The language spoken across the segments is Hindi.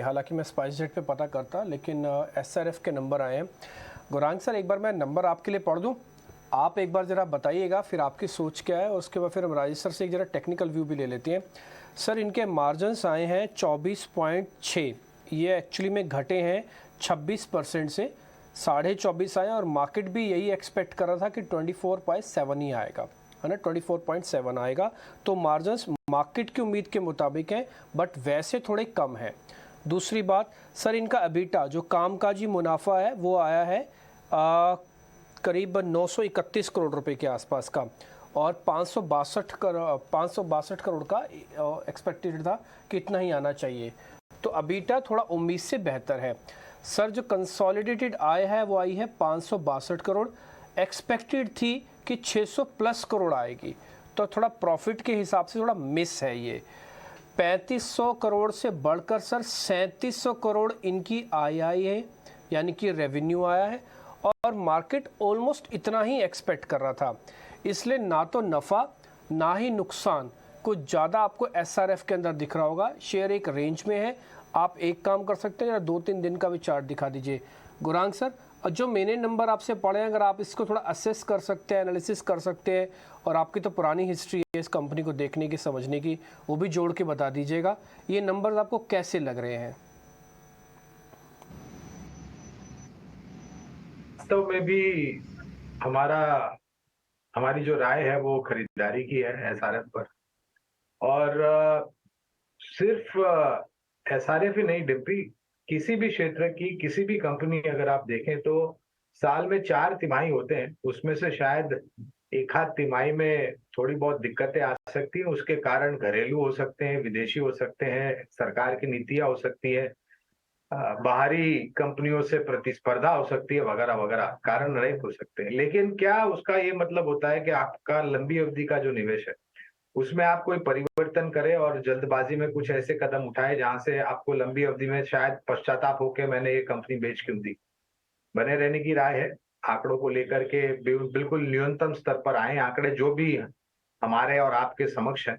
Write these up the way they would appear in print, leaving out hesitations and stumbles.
हालांकि मैं स्पाइसजेट पे पता करता, लेकिन एसआरएफ के नंबर आए हैं। गौरांग सर, एक बार मैं नंबर आपके लिए पढ़ दूं, आप एक बार ज़रा बताइएगा फिर आपकी सोच क्या है, उसके बाद फिर हम राजेश सर से एक ज़रा टेक्निकल व्यू भी ले लेते हैं। सर, इनके मार्जिन्स आए हैं 24.6, ये एक्चुअली में घटे हैं 26% से, 24.5 आए, और मार्केट भी यही एक्सपेक्ट कर रहा था कि 24.7 ही आएगा, है ना, 24.7 आएगा। तो मार्जिन्स मार्केट की उम्मीद के मुताबिक हैं, बट वैसे थोड़े कम है। दूसरी बात सर, इनका एबिटा जो कामकाजी मुनाफा है वो आया है करीब 931 करोड़ रुपए के आसपास का, और 562 करोड़ का एक्सपेक्टेड था कि इतना ही आना चाहिए। तो एबिटा थोड़ा उम्मीद से बेहतर है। सर, जो कंसोलिडेटेड आय है वो आई है 562 करोड़, एक्सपेक्टेड थी कि 600 प्लस करोड़ आएगी, तो थोड़ा प्रॉफिट के हिसाब से थोड़ा मिस है ये। 3500 करोड़ से बढ़कर सर 3700 करोड़ इनकी आय आई है, यानी कि रेवेन्यू आया है, और मार्केट ऑलमोस्ट इतना ही एक्सपेक्ट कर रहा था। इसलिए ना तो नफ़ा ना ही नुकसान कुछ ज़्यादा आपको एसआरएफ के अंदर दिख रहा होगा। शेयर एक रेंज में है। आप एक काम कर सकते हैं, 2-3 दिन का भी चार्ट दिखा दीजिए। गौरांग सर, जो मैंने नंबर आपसे पढ़े हैं, अगर आप इसको थोड़ा असेस कर सकते हैं, एनालिसिस कर सकते हैं, और आपकी तो पुरानी हिस्ट्री है इस कंपनी को देखने की, समझने की, वो भी जोड़ के बता दीजिएगा। ये नंबर्स आपको कैसे लग रहे हैं? वास्तव में भी हमारा हमारी जो राय है वो खरीदारी की है एसआरएफ पर। और सिर्फ एसआरएफ ही नहीं, डिम्पी, किसी भी क्षेत्र की किसी भी कंपनी अगर आप देखें तो साल में 4 तिमाही होते हैं, उसमें से शायद एक आध तिमाही में थोड़ी बहुत दिक्कतें आ सकती हैं। उसके कारण घरेलू हो सकते हैं, विदेशी हो सकते हैं, सरकार की नीतियां हो सकती है, बाहरी कंपनियों से प्रतिस्पर्धा हो सकती है, वगैरह वगैरह कारण रहित हो सकते हैं। लेकिन क्या उसका ये मतलब होता है कि आपका लंबी अवधि का जो निवेश है उसमें आप कोई परिवर्तन करें और जल्दबाजी में कुछ ऐसे कदम उठाए जहां से आपको लंबी अवधि में शायद पश्चाताप हो के मैंने ये कंपनी बेच क्यों दी। बने रहने की राय है। आंकड़ों को लेकर के बिल्कुल न्यूनतम स्तर पर आए आंकड़े, जो भी हमारे और आपके समक्ष हैं।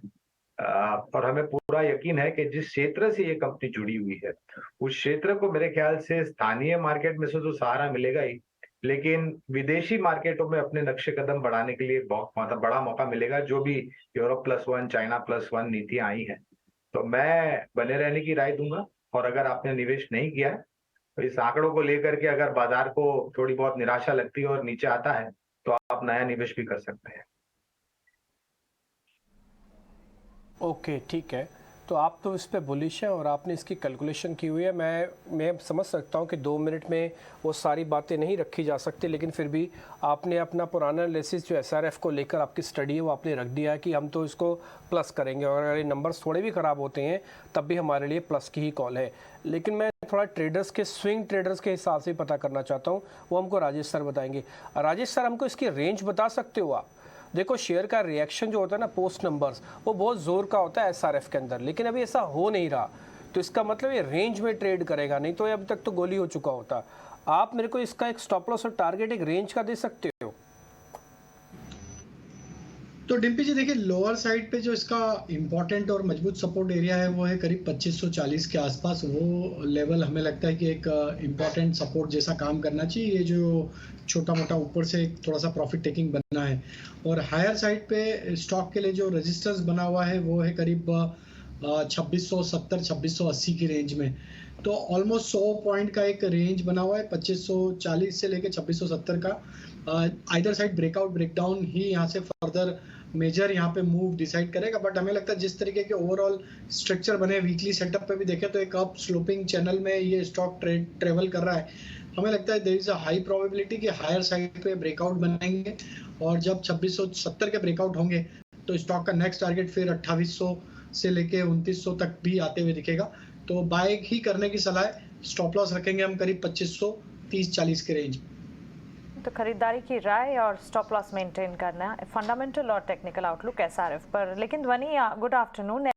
और हमें पूरा यकीन है कि जिस क्षेत्र से ये कंपनी जुड़ी हुई है उस क्षेत्र को मेरे ख्याल से स्थानीय मार्केट में से तो सहारा मिलेगा ही, लेकिन विदेशी मार्केटों में अपने नक्शे कदम बढ़ाने के लिए बहुत मतलब बड़ा मौका मिलेगा। जो भी Europe plus one, China plus one नीतियां आई हैं, तो मैं बने रहने की राय दूंगा। और अगर आपने निवेश नहीं किया है तो इस आंकड़ों को लेकर के अगर बाजार को थोड़ी बहुत निराशा लगती है और नीचे आता है तो आप नया निवेश भी कर सकते हैं। ओके, ठीक है। तो आप तो इस पे बुलिश हैं और आपने इसकी कैलकुलेशन की हुई है। मैं समझ सकता हूँ कि 2 मिनट में वो सारी बातें नहीं रखी जा सकती, लेकिन फिर भी आपने अपना पुराना एनालिसिस जो एसआरएफ को लेकर आपकी स्टडी है वो आपने रख दिया है कि हम तो इसको प्लस करेंगे, और अगर ये नंबर्स थोड़े भी ख़राब होते हैं तब भी हमारे लिए प्लस की ही कॉल है। लेकिन मैं थोड़ा ट्रेडर्स के, स्विंग ट्रेडर्स के हिसाब से पता करना चाहता हूँ, वो हमको राजेश सर बताएंगे। राजेश सर, हमको इसकी रेंज बता सकते हो आप? देखो, शेयर का रिएक्शन जो होता है ना पोस्ट नंबर्स, वो बहुत ज़ोर का होता है एसआरएफ के अंदर, लेकिन अभी ऐसा हो नहीं रहा। तो इसका मतलब ये रेंज में ट्रेड करेगा, नहीं तो ये अभी तक तो गोली हो चुका होता। आप मेरे को इसका एक स्टॉप लॉस और टारगेट एक रेंज का दे सकते हो? तो डिम्पी जी देखिए, लोअर साइड पे जो इसका इंपॉर्टेंट और मजबूत सपोर्ट एरिया है वो है करीब 2540 के आसपास। वो लेवल हमें लगता है कि एक इंपॉर्टेंट सपोर्ट जैसा काम करना चाहिए। ये जो छोटा मोटा ऊपर से थोड़ा सा प्रॉफिट टेकिंग बनना है, और हायर साइड पे स्टॉक के लिए जो रजिस्टर्स बना हुआ है वो है करीब 2670 2680 की रेंज में। तो ऑलमोस्ट 100 पॉइंट का एक रेंज बना हुआ है, 2540 से लेके 2670 का। आइदर साइड ब्रेकआउट ब्रेकडाउन ही यहाँ से फर्दर मेजर यहाँ पे मूव डिसाइड करेगा। बट हमें लगता है जिस तरीके के ओवरऑल स्ट्रक्चर बने वीकली सेटअप पे भी देखें तो एक अप स्लोपिंग चैनल में ये स्टॉक ट्रेवल कर रहा है। हमें लगता है there is a high probability कि हायर साइड पे ब्रेकआउट बनाएंगे, और जब 2670 के ब्रेकआउट होंगे तो स्टॉक का नेक्स्ट टारगेट फिर 2800 से लेके 2900 तक भी आते हुए दिखेगा। तो बाय ही करने की सलाह है। स्टॉप लॉस रखेंगे हम करीब 2530-40 के रेंज। तो खरीदारी की राय और स्टॉप लॉस मेंटेन करना, फंडामेंटल और टेक्निकल आउटलुक एसआरएफ पर। लेकिन ध्वनि, गुड आफ्टरनून।